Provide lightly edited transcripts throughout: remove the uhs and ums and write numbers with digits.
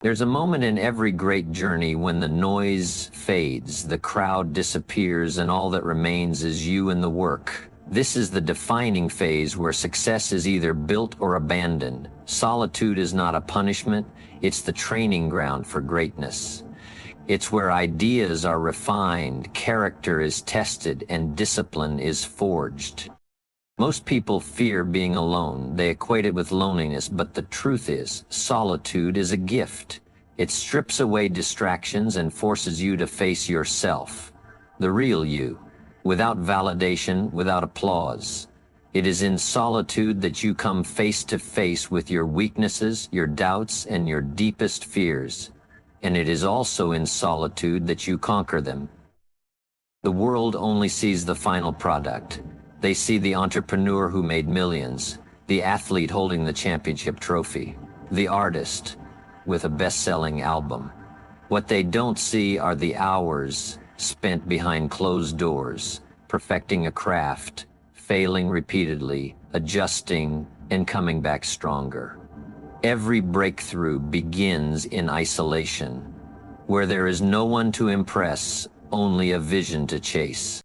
There's a moment in every great journey when the noise fades, the crowd disappears, and all that remains is you and the work. This is the defining phase where success is either built or abandoned. Solitude is not a punishment, it's the training ground for greatness. It's where ideas are refined, character is tested, and discipline is forged. Most people fear being alone. They equate it with loneliness, but the truth is, solitude is a gift. It strips away distractions and forces you to face yourself, the real you, without validation, without applause. It is in solitude that you come face to face with your weaknesses, your doubts, and your deepest fears. And it is also in solitude that you conquer them. The world only sees the final product. They see the entrepreneur who made millions, the athlete holding the championship trophy, the artist with a best-selling album. What they don't see are the hours spent behind closed doors, perfecting a craft, failing repeatedly, adjusting, and coming back stronger. Every breakthrough begins in isolation, where there is no one to impress, only a vision to chase.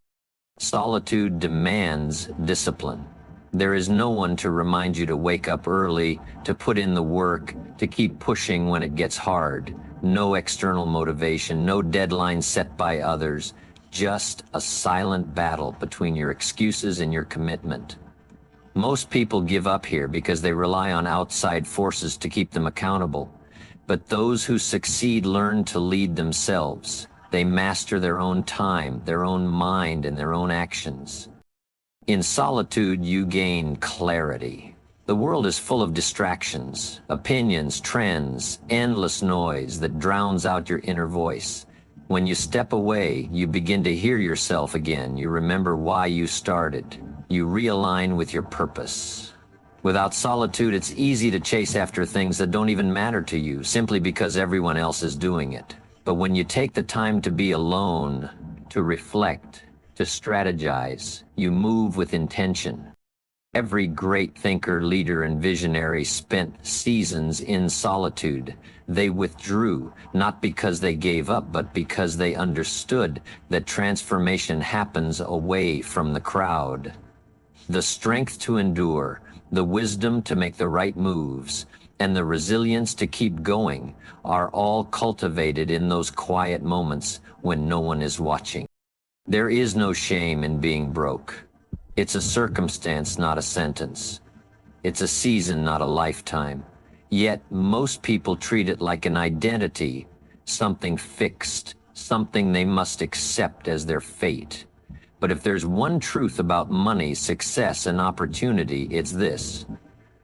Solitude demands discipline. There is no one to remind you to wake up early, to put in the work, to keep pushing when it gets hard. No external motivation, no deadline set by others, just a silent battle between your excuses and your commitment. Most people give up here because they rely on outside forces to keep them accountable. But those who succeed learn to lead themselves. They master their own time, their own mind, and their own actions. In solitude, you gain clarity. The world is full of distractions, opinions, trends, endless noise that drowns out your inner voice. When you step away, you begin to hear yourself again. You remember why you started. You realign with your purpose. Without solitude, it's easy to chase after things that don't even matter to you, simply because everyone else is doing it. But when you take the time to be alone, to reflect, to strategize, you move with intention. Every great thinker, leader, and visionary spent seasons in solitude. They withdrew, not because they gave up, but because they understood that transformation happens away from the crowd. The strength to endure, the wisdom to make the right moves, and the resilience to keep going are all cultivated in those quiet moments when no one is watching. There is no shame in being broke. It's a circumstance, not a sentence. It's a season, not a lifetime. Yet most people treat it like an identity, something fixed, something they must accept as their fate. But if there's one truth about money, success, and opportunity, it's this: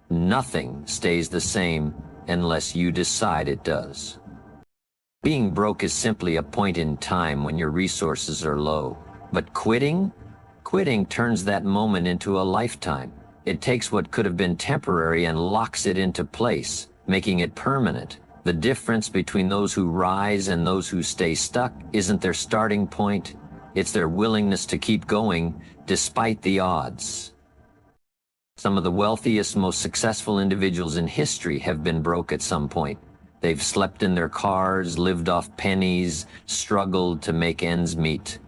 nothing stays the same unless you decide it does. Being broke is simply a point in time when your resources are low. But quitting turns that moment into a lifetime. It takes what could have been temporary and locks it into place, making it permanent. The difference between those who rise and those who stay stuck isn't their starting point, it's their willingness to keep going despite the odds. Some of the wealthiest, most successful individuals in history have been broke at some point. They've slept in their cars, lived off pennies, struggled to make ends meet.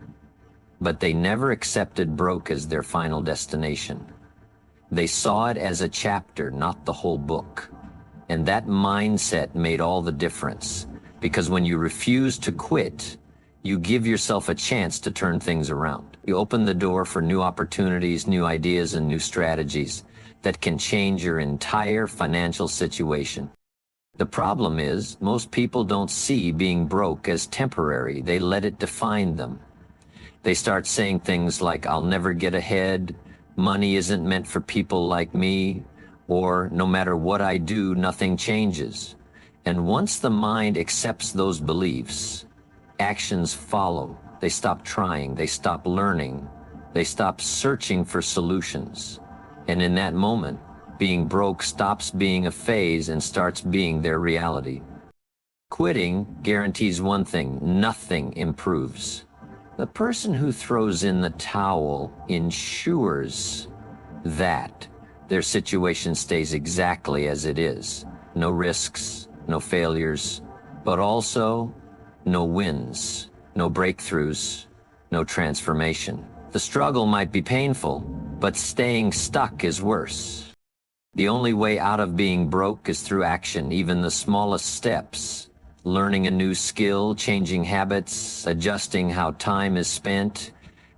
But they never accepted broke as their final destination. They saw it as a chapter, not the whole book. And that mindset made all the difference. Because when you refuse to quit, you give yourself a chance to turn things around. You open the door for new opportunities, new ideas, and new strategies that can change your entire financial situation. The problem is, most people don't see being broke as temporary. They let it define them. They start saying things like, "I'll never get ahead," "money isn't meant for people like me," or "no matter what I do, nothing changes." And once the mind accepts those beliefs, actions follow. They stop trying, they stop learning, they stop searching for solutions. And in that moment, being broke stops being a phase and starts being their reality. Quitting guarantees one thing: nothing improves. The person who throws in the towel ensures that their situation stays exactly as it is. No risks, no failures, but also no wins, no breakthroughs, no transformation. The struggle might be painful, but staying stuck is worse. The only way out of being broke is through action, even the smallest steps. Learning a new skill, changing habits, adjusting how time is spent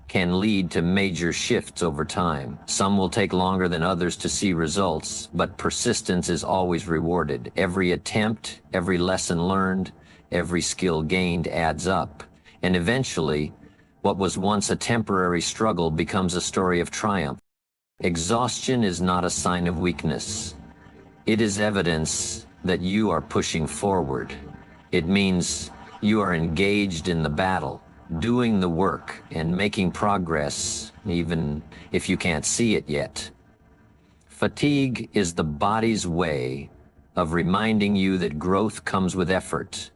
can lead to major shifts over time. Some will take longer than others to see results, but persistence is always rewarded. Every attempt, every lesson learned, every skill gained adds up. And eventually, what was once a temporary struggle becomes a story of triumph. Exhaustion is not a sign of weakness. It is evidence that you are pushing forward. It means you are engaged in the battle, doing the work and making progress, even if you can't see it yet. Fatigue is the body's way of reminding you that growth comes with effort,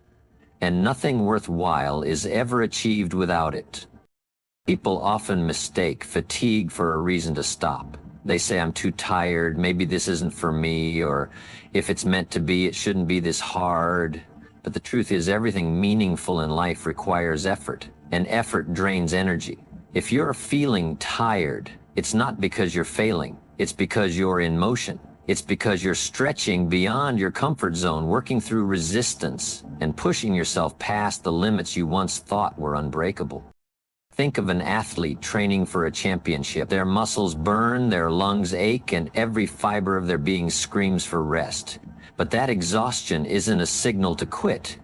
and nothing worthwhile is ever achieved without it. People often mistake fatigue for a reason to stop. They say, I'm too tired, maybe this isn't for me, or if it's meant to be, it shouldn't be this hard. But the truth is, everything meaningful in life requires effort, and effort drains energy. If you're feeling tired, it's not because you're failing, it's because you're in motion. It's because you're stretching beyond your comfort zone, working through resistance, and pushing yourself past the limits you once thought were unbreakable. Think of an athlete training for a championship. Their muscles burn, their lungs ache, and every fiber of their being screams for rest. But that exhaustion isn't a signal to quit.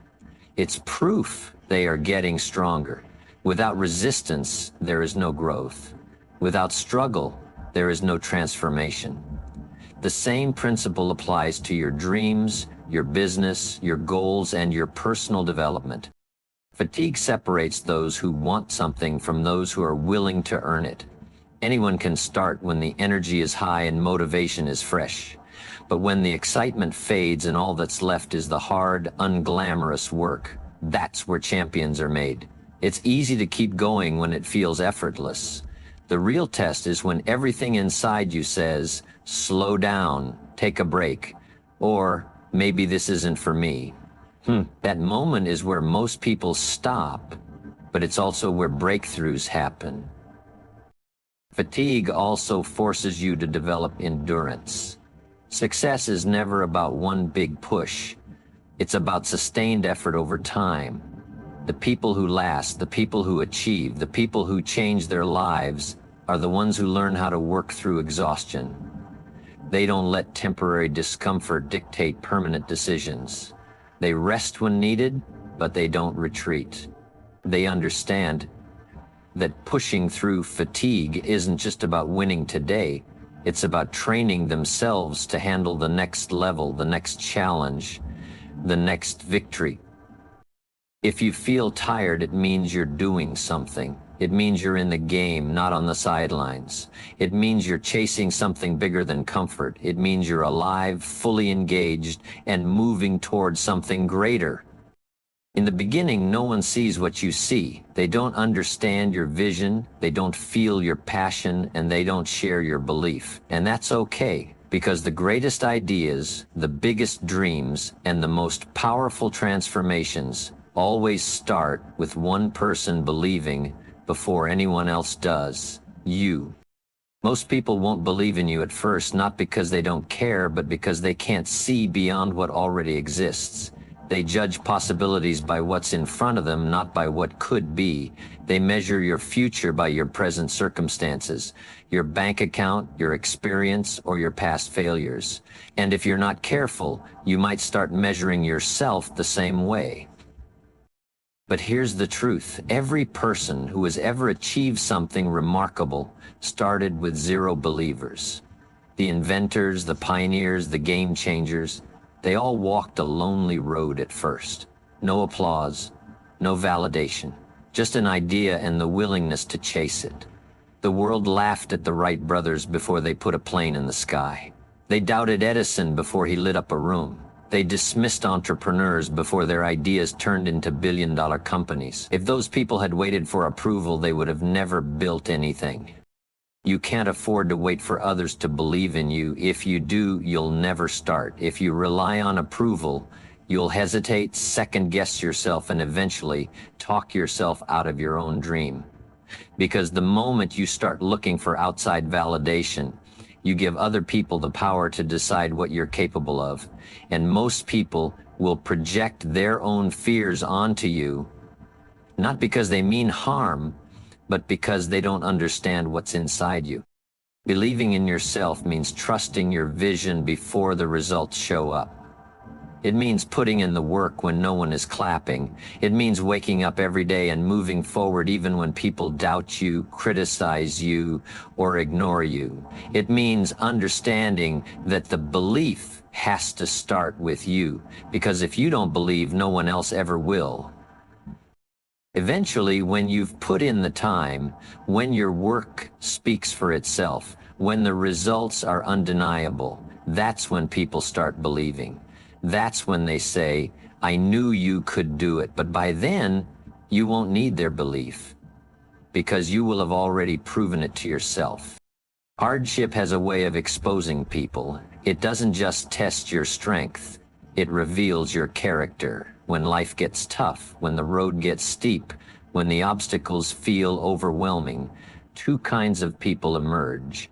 It's proof they are getting stronger. Without resistance, there is no growth. Without struggle, there is no transformation. The same principle applies to your dreams, your business, your goals, and your personal development. Fatigue separates those who want something from those who are willing to earn it. Anyone can start when the energy is high and motivation is fresh. But when the excitement fades and all that's left is the hard, unglamorous work, that's where champions are made. It's easy to keep going when it feels effortless. The real test is when everything inside you says, slow down, take a break, or maybe this isn't for me. That moment is where most people stop, but it's also where breakthroughs happen. Fatigue also forces you to develop endurance. Success is never about one big push. It's about sustained effort over time. The people who last, the people who achieve, the people who change their lives are the ones who learn how to work through exhaustion. They don't let temporary discomfort dictate permanent decisions. They rest when needed, but they don't retreat. They understand that pushing through fatigue isn't just about winning today. It's about training themselves to handle the next level, the next challenge, the next victory. If you feel tired, it means you're doing something. It means you're in the game, not on the sidelines. It means you're chasing something bigger than comfort. It means you're alive, fully engaged, and moving towards something greater. In the beginning, no one sees what you see. They don't understand your vision, they don't feel your passion, and they don't share your belief. And that's okay, because the greatest ideas, the biggest dreams, and the most powerful transformations always start with one person believing before anyone else does. You. Most people won't believe in you at first, not because they don't care, but because they can't see beyond what already exists. They judge possibilities by what's in front of them, not by what could be. They measure your future by your present circumstances, your bank account, your experience, or your past failures. And if you're not careful, you might start measuring yourself the same way. But here's the truth. Every person who has ever achieved something remarkable started with zero believers. The inventors, the pioneers, the game changers, they all walked a lonely road at first. No applause, no validation, just an idea and the willingness to chase it. The world laughed at the Wright brothers before they put a plane in the sky. They doubted Edison before he lit up a room. They dismissed entrepreneurs before their ideas turned into billion-dollar companies. If those people had waited for approval, they would have never built anything. You can't afford to wait for others to believe in you. If you do, you'll never start. If you rely on approval, You'll hesitate, second-guess yourself, and eventually talk yourself out of your own dream. Because the moment you start looking for outside validation, you give other people the power to decide what you're capable of. And most people will project their own fears onto you, not because they mean harm, but because they don't understand what's inside you. Believing in yourself means trusting your vision before the results show up. It means putting in the work when no one is clapping. It means waking up every day and moving forward even when people doubt you, criticize you, or ignore you. It means understanding that the belief has to start with you, because if you don't believe, no one else ever will. Eventually, when you've put in the time, when your work speaks for itself, when the results are undeniable, that's when people start believing. That's when they say, I knew you could do it. But by then, you won't need their belief, because you will have already proven it to yourself. Hardship has a way of exposing people. It doesn't just test your strength, it reveals your character. When life gets tough, when the road gets steep, when the obstacles feel overwhelming, two kinds of people emerge: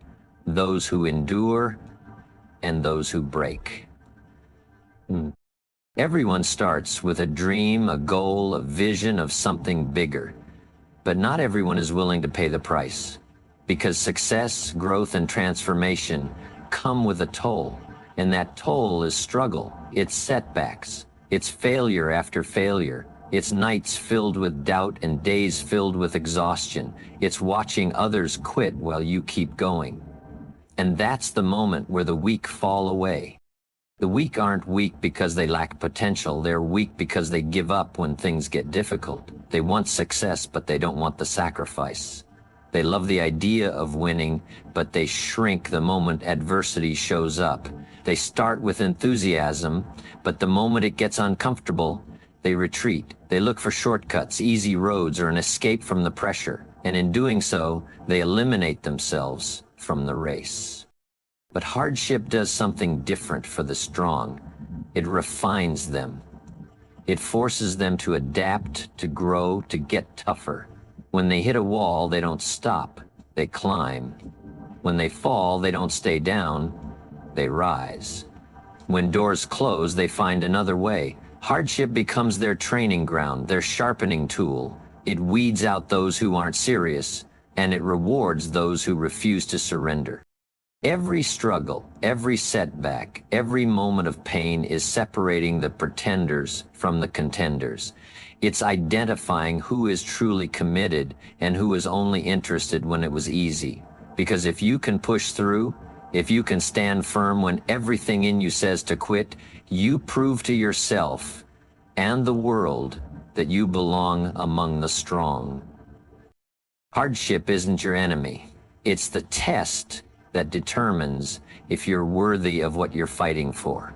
those who endure and those who break. Everyone starts with a dream, a goal, a vision of something bigger. But not everyone is willing to pay the price, because success, growth, and transformation come with a toll, and that toll is struggle, it's setbacks, it's failure after failure, it's nights filled with doubt and days filled with exhaustion, it's watching others quit while you keep going. And that's the moment where the weak fall away. The weak aren't weak because they lack potential. They're weak because they give up when things get difficult. They want success, but they don't want the sacrifice. They love the idea of winning, but they shrink the moment adversity shows up. They start with enthusiasm, but the moment it gets uncomfortable, they retreat. They look for shortcuts, easy roads, or an escape from the pressure. And in doing so, they eliminate themselves from the race. But hardship does something different for the strong. It refines them. It forces them to adapt, to grow, to get tougher. When they hit a wall, they don't stop, they climb. When they fall, they don't stay down, they rise. When doors close, they find another way. Hardship becomes their training ground, their sharpening tool. It weeds out those who aren't serious, and it rewards those who refuse to surrender. Every struggle, every setback, every moment of pain is separating the pretenders from the contenders. It's identifying who is truly committed and who is only interested when it was easy. Because if you can push through, if you can stand firm when everything in you says to quit, you prove to yourself and the world that you belong among the strong. Hardship isn't your enemy. It's the test that determines if you're worthy of what you're fighting for.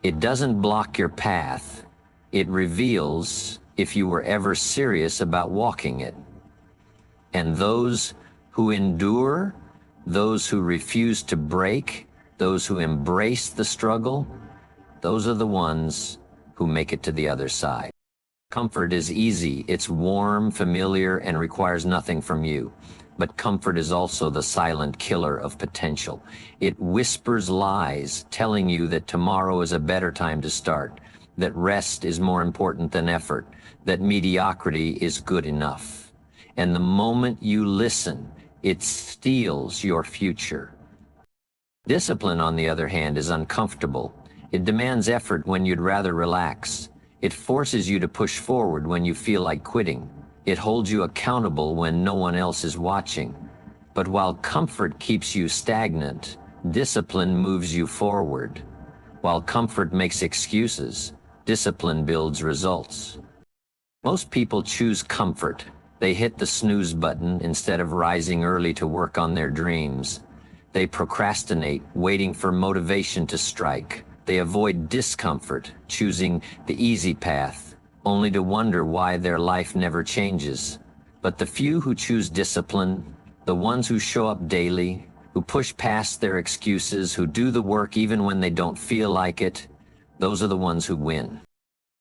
It doesn't block your path. It reveals if you were ever serious about walking it. And those who endure, those who refuse to break, those who embrace the struggle, those are the ones who make it to the other side. Comfort is easy, it's warm, familiar, and requires nothing from you. But comfort is also the silent killer of potential. It whispers lies, telling you that tomorrow is a better time to start, that rest is more important than effort, that mediocrity is good enough. And the moment you listen, it steals your future. Discipline, on the other hand, is uncomfortable. It demands effort when you'd rather relax. It forces you to push forward when you feel like quitting. It holds you accountable when no one else is watching. But while comfort keeps you stagnant, discipline moves you forward. While comfort makes excuses, discipline builds results. Most people choose comfort. They hit the snooze button instead of rising early to work on their dreams. They procrastinate, waiting for motivation to strike. They avoid discomfort, choosing the easy path, only to wonder why their life never changes. But the few who choose discipline, the ones who show up daily, who push past their excuses, who do the work even when they don't feel like it, those are the ones who win.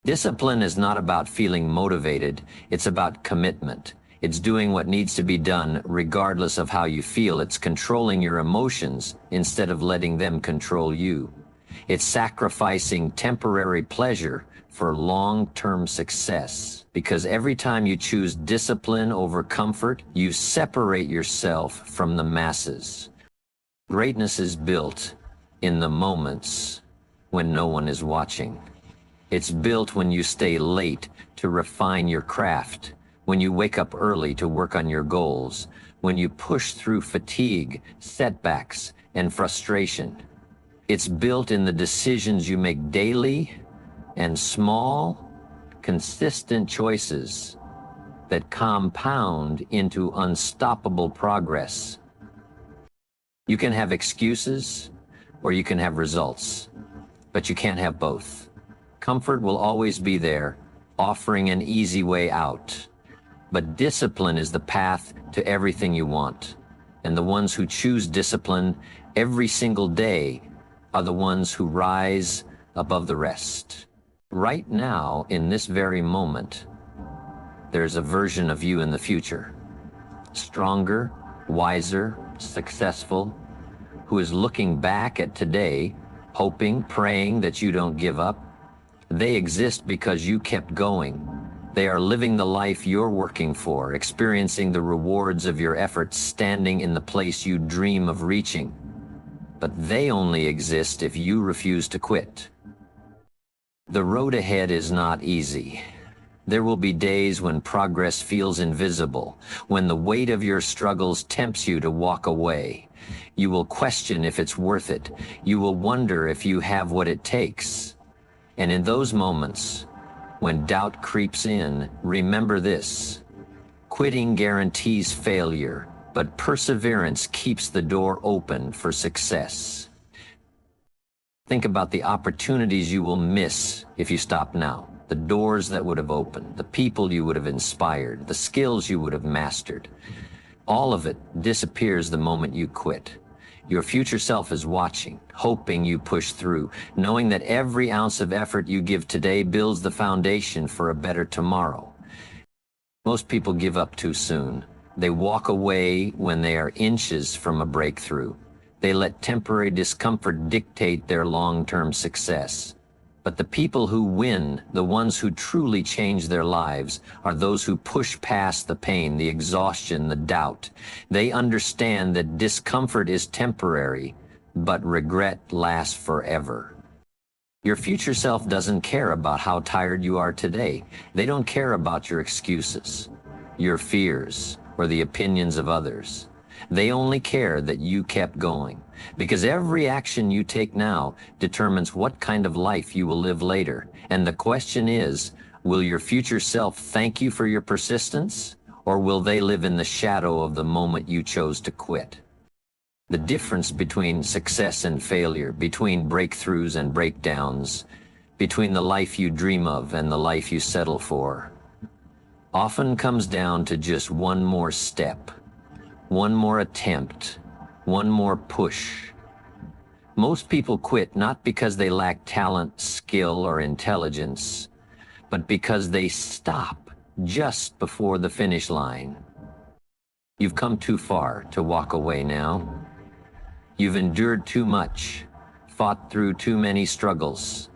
Discipline is not about feeling motivated, it's about commitment. It's doing what needs to be done regardless of how you feel. It's controlling your emotions instead of letting them control you. It's sacrificing temporary pleasure for long-term success. Because every time you choose discipline over comfort, you separate yourself from the masses. Greatness is built in the moments when no one is watching. It's built when you stay late to refine your craft, when you wake up early to work on your goals, when you push through fatigue, setbacks, and frustration. It's built in the decisions you make daily and small, consistent choices that compound into unstoppable progress. You can have excuses or you can have results, but you can't have both. Comfort will always be there, offering an easy way out. But discipline is the path to everything you want. And the ones who choose discipline every single day are the ones who rise above the rest. Right now, in this very moment, there's a version of you in the future. Stronger, wiser, successful, who is looking back at today, hoping, praying that you don't give up. They exist because you kept going. They are living the life you're working for, experiencing the rewards of your efforts, standing in the place you dream of reaching. But they only exist if you refuse to quit. The road ahead is not easy. There will be days when progress feels invisible, when the weight of your struggles tempts you to walk away. You will question if it's worth it. You will wonder if you have what it takes. And in those moments, when doubt creeps in, remember this: quitting guarantees failure, but perseverance keeps the door open for success. Think about the opportunities you will miss if you stop now, the doors that would have opened, the people you would have inspired, the skills you would have mastered. All of it disappears the moment you quit. Your future self is watching, hoping you push through, knowing that every ounce of effort you give today builds the foundation for a better tomorrow. Most people give up too soon. They walk away when they are inches from a breakthrough. They let temporary discomfort dictate their long-term success. But the people who win, the ones who truly change their lives, are those who push past the pain, the exhaustion, the doubt. They understand that discomfort is temporary, but regret lasts forever. Your future self doesn't care about how tired you are today. They don't care about your excuses, your fears, or the opinions of others. They only care that you kept going, because every action you take now determines what kind of life you will live later. And the question is, will your future self thank you for your persistence, or will they live in the shadow of the moment you chose to quit? The difference between success and failure, between breakthroughs and breakdowns, between the life you dream of and the life you settle for, often comes down to just one more step. One more attempt, one more push. Most people quit not because they lack talent, skill, or intelligence, but because they stop just before the finish line. You've come too far to walk away now. You've endured too much, fought through too many struggles,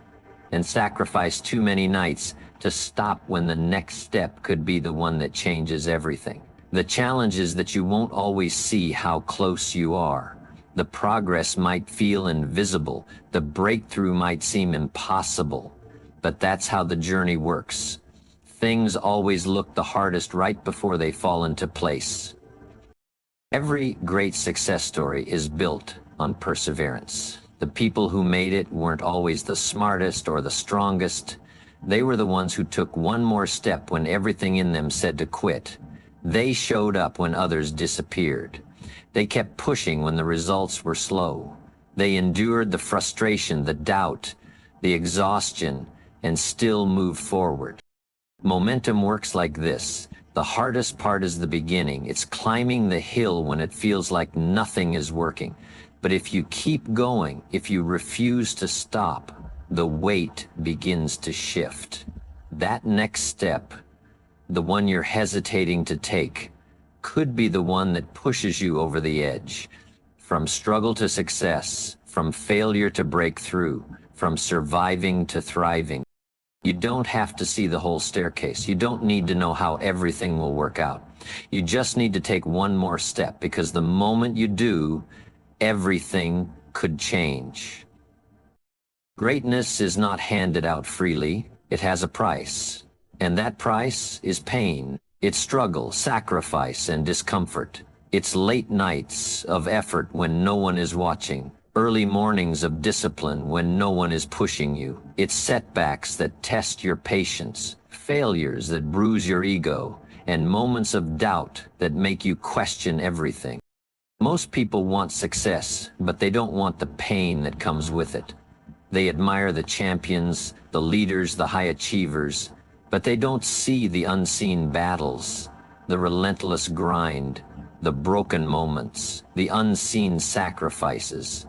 and sacrificed too many nights to stop when the next step could be the one that changes everything. The challenge is that you won't always see how close you are. The progress might feel invisible. The breakthrough might seem impossible. But that's how the journey works. Things always look the hardest right before they fall into place. Every great success story is built on perseverance. The people who made it weren't always the smartest or the strongest. They were the ones who took one more step when everything in them said to quit. They showed up when others disappeared. They kept pushing when the results were slow. They endured the frustration, the doubt, the exhaustion, and still moved forward. Momentum works like this. The hardest part is the beginning. It's climbing the hill when it feels like nothing is working. But if you keep going, if you refuse to stop, the weight begins to shift. That next step, the one you're hesitating to take, could be the one that pushes you over the edge. From struggle to success, from failure to breakthrough, from surviving to thriving. You don't have to see the whole staircase. You don't need to know how everything will work out. You just need to take one more step, because the moment you do, everything could change. Greatness is not handed out freely. It has a price. And that price is pain. It's struggle, sacrifice, and discomfort. It's late nights of effort when no one is watching. Early mornings of discipline when no one is pushing you. It's setbacks that test your patience, failures that bruise your ego, and moments of doubt that make you question everything. Most people want success, but they don't want the pain that comes with it. They admire the champions, the leaders, the high achievers, but they don't see the unseen battles, the relentless grind, the broken moments, the unseen sacrifices.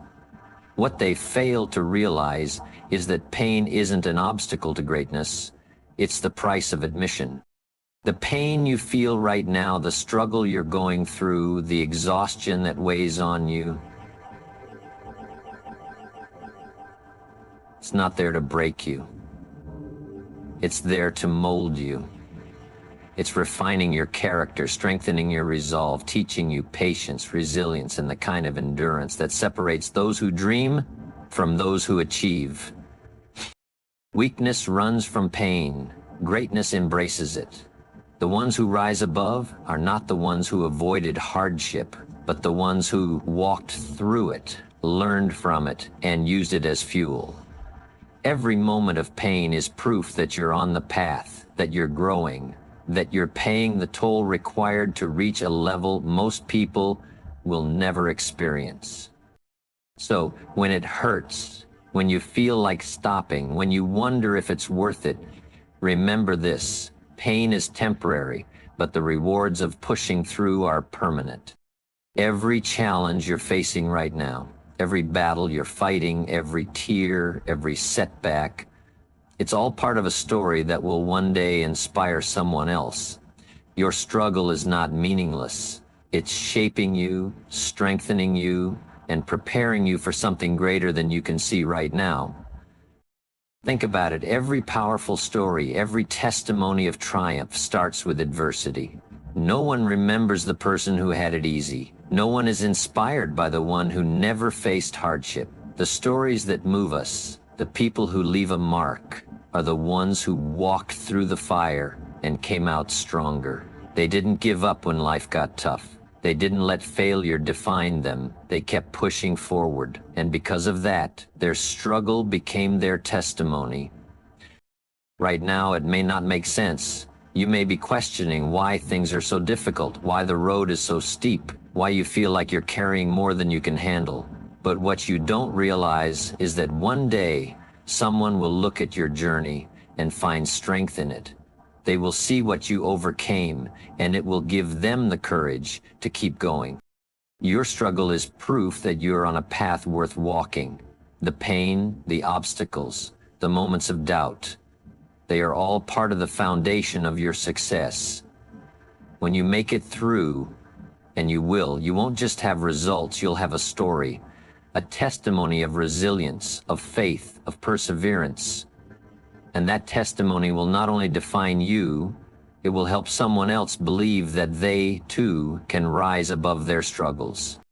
What they fail to realize is that pain isn't an obstacle to greatness. It's the price of admission. The pain you feel right now, the struggle you're going through, the exhaustion that weighs on you, it's not there to break you. It's there to mold you. It's refining your character, strengthening your resolve, teaching you patience, resilience, and the kind of endurance that separates those who dream from those who achieve. Weakness runs from pain. Greatness embraces it. The ones who rise above are not the ones who avoided hardship, but the ones who walked through it, learned from it, and used it as fuel. Every moment of pain is proof that you're on the path, that you're growing, that you're paying the toll required to reach a level most people will never experience. So, when it hurts, when you feel like stopping, when you wonder if it's worth it, remember this: pain is temporary, but the rewards of pushing through are permanent. Every challenge you're facing right now, every battle you're fighting, every tear, every setback, it's all part of a story that will one day inspire someone else. Your struggle is not meaningless. It's shaping you, strengthening you, and preparing you for something greater than you can see right now. Think about it. Every powerful story, every testimony of triumph starts with adversity. No one remembers the person who had it easy. No one is inspired by the one who never faced hardship. The stories that move us, the people who leave a mark, are the ones who walked through the fire and came out stronger. They didn't give up when life got tough. They didn't let failure define them. They kept pushing forward. And because of that, their struggle became their testimony. Right now, it may not make sense. You may be questioning why things are so difficult, why the road is so steep, why you feel like you're carrying more than you can handle. But what you don't realize is that one day, someone will look at your journey and find strength in it. They will see what you overcame, and it will give them the courage to keep going. Your struggle is proof that you're on a path worth walking. The pain, the obstacles, the moments of doubt, they are all part of the foundation of your success. When you make it through, and you will, you won't just have results, you'll have a story. A testimony of resilience, of faith, of perseverance. And that testimony will not only define you, it will help someone else believe that they, too, can rise above their struggles.